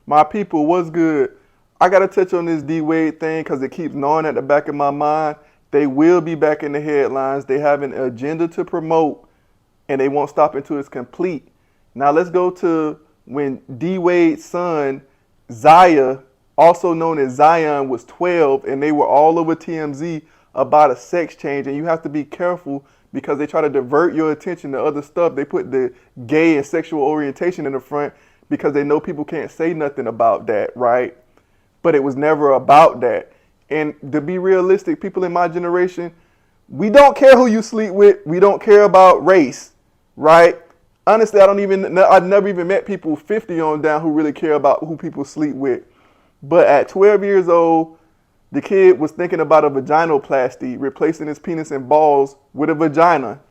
My people, what's good? I gotta touch on this D Wade thing because it keeps gnawing at the back of my mind. They will be back in the headlines. They have an agenda to promote, and they won't stop until it's complete. Now let's go to when D Wade's son, Zaya, also known as Zion, was 12, and they were all over TMZ about a sex change. And you have to be careful because they try to divert your attention to other stuff. They put the gay and sexual orientation in the front because they know people can't say nothing about that, right? But it was never about that. And to be realistic, people in my generation, we don't care who you sleep with. We don't care about race, right? Honestly, I've never even met people 50 on down who really care about who people sleep with. But at 12 years old, the kid was thinking about a vaginoplasty, replacing his penis and balls with a vagina.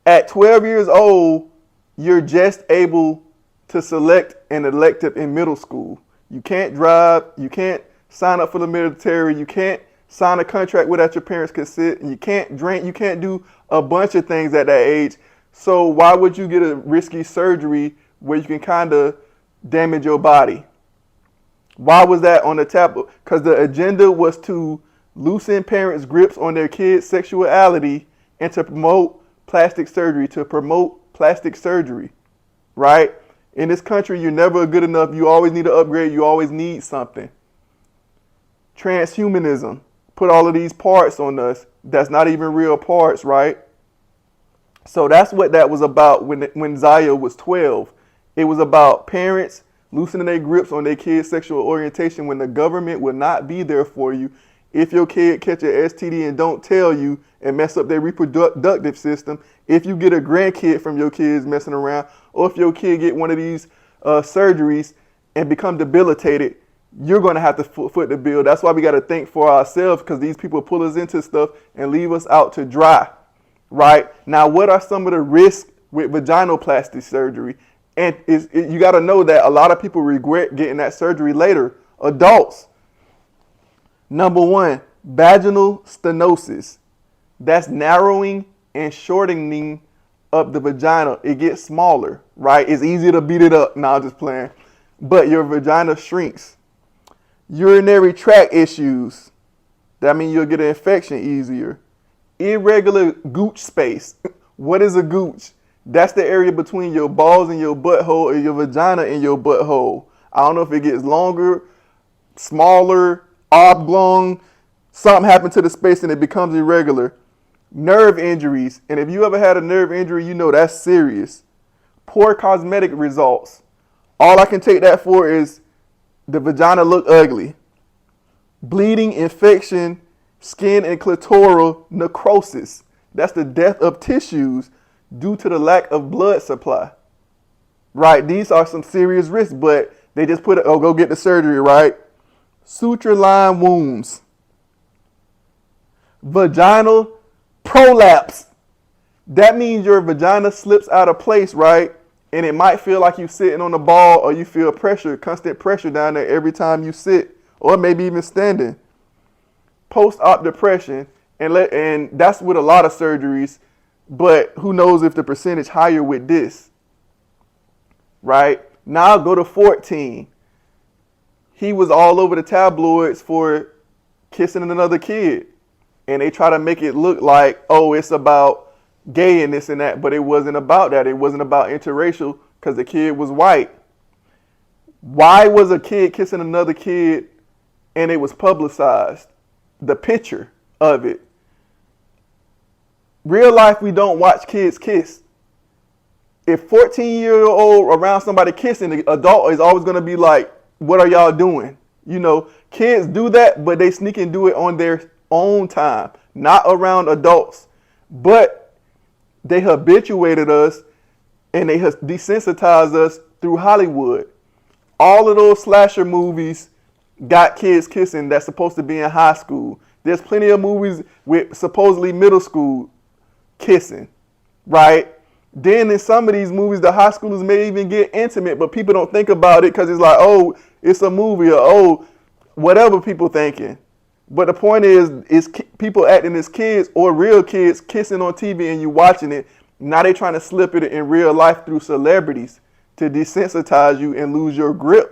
At 12 years old, you're just able to select an elective in middle school. You can't drive, you can't sign up for the military, you can't sign a contract without your parents' consent, you can't drink, you can't do a bunch of things at that age. So why would you get a risky surgery where you can kind of damage your body? Why was that on the tablet? Because the agenda was to loosen parents' grips on their kids' sexuality and to promote plastic surgery, right? In this country, you're never good enough. You always need to upgrade. You always need something. Transhumanism put all of these parts on us that's not even real parts, right? So that's what that was about when Zaya was 12. It was about parents loosening their grips on their kids' sexual orientation when the government will not be there for you. If your kid catch an STD and don't tell you and mess up their reproductive system, if you get a grandkid from your kids messing around, or if your kid get one of these surgeries and become debilitated, you're going to have to foot the bill. That's why we got to think for ourselves, because these people pull us into stuff and leave us out to dry, right? Now, what are some of the risks with vaginoplasty surgery? And you got to know that a lot of people regret getting that surgery later. Adults. Number one, vaginal stenosis. That's narrowing and shortening of the vagina. It gets smaller, right? It's easier to beat it up. Nah, I'm just playing. But your vagina shrinks. Urinary tract issues. That means you'll get an infection easier. Irregular gooch space. What is a gooch? That's the area between your balls and your butthole, or your vagina and your butthole. I don't know if it gets longer, smaller, oblong, something happened to the space and it becomes irregular. Nerve injuries, and if you ever had a nerve injury, you know that's serious. Poor cosmetic results. All I can take that for is the vagina look ugly. Bleeding, infection, skin and clitoral necrosis. That's the death of tissues due to the lack of blood supply. Right, these are some serious risks, but they just put it, oh, go get the surgery, right? Suture line wounds. Vaginal prolapse. That means your vagina slips out of place, right? And it might feel like you're sitting on a ball, or you feel pressure, constant pressure down there every time you sit, or maybe even standing. Post-op depression, and that's with a lot of surgeries, but who knows if the percentage higher with this, right? Now go to 14. He was all over the tabloids for kissing another kid. And they try to make it look like, oh, it's about gay and this and that. But it wasn't about that. It wasn't about interracial because the kid was white. Why was a kid kissing another kid and it was publicized? The picture of it. Real life, we don't watch kids kiss. If 14-year-old around somebody kissing, the adult is always going to be like, what are y'all doing? You know, kids do that, but they sneak and do it on their own time, not around adults. But they habituated us and they desensitized us through Hollywood. All of those slasher movies got kids kissing that's supposed to be in high school. There's plenty of movies with supposedly middle school kissing, right? Then in some of these movies, the high schoolers may even get intimate, but people don't think about it because it's like, oh, it's a movie, or oh, whatever people thinking. But the point is people acting as kids or real kids kissing on TV and you watching it. Now they trying to slip it in real life through celebrities. to desensitize you and lose your grip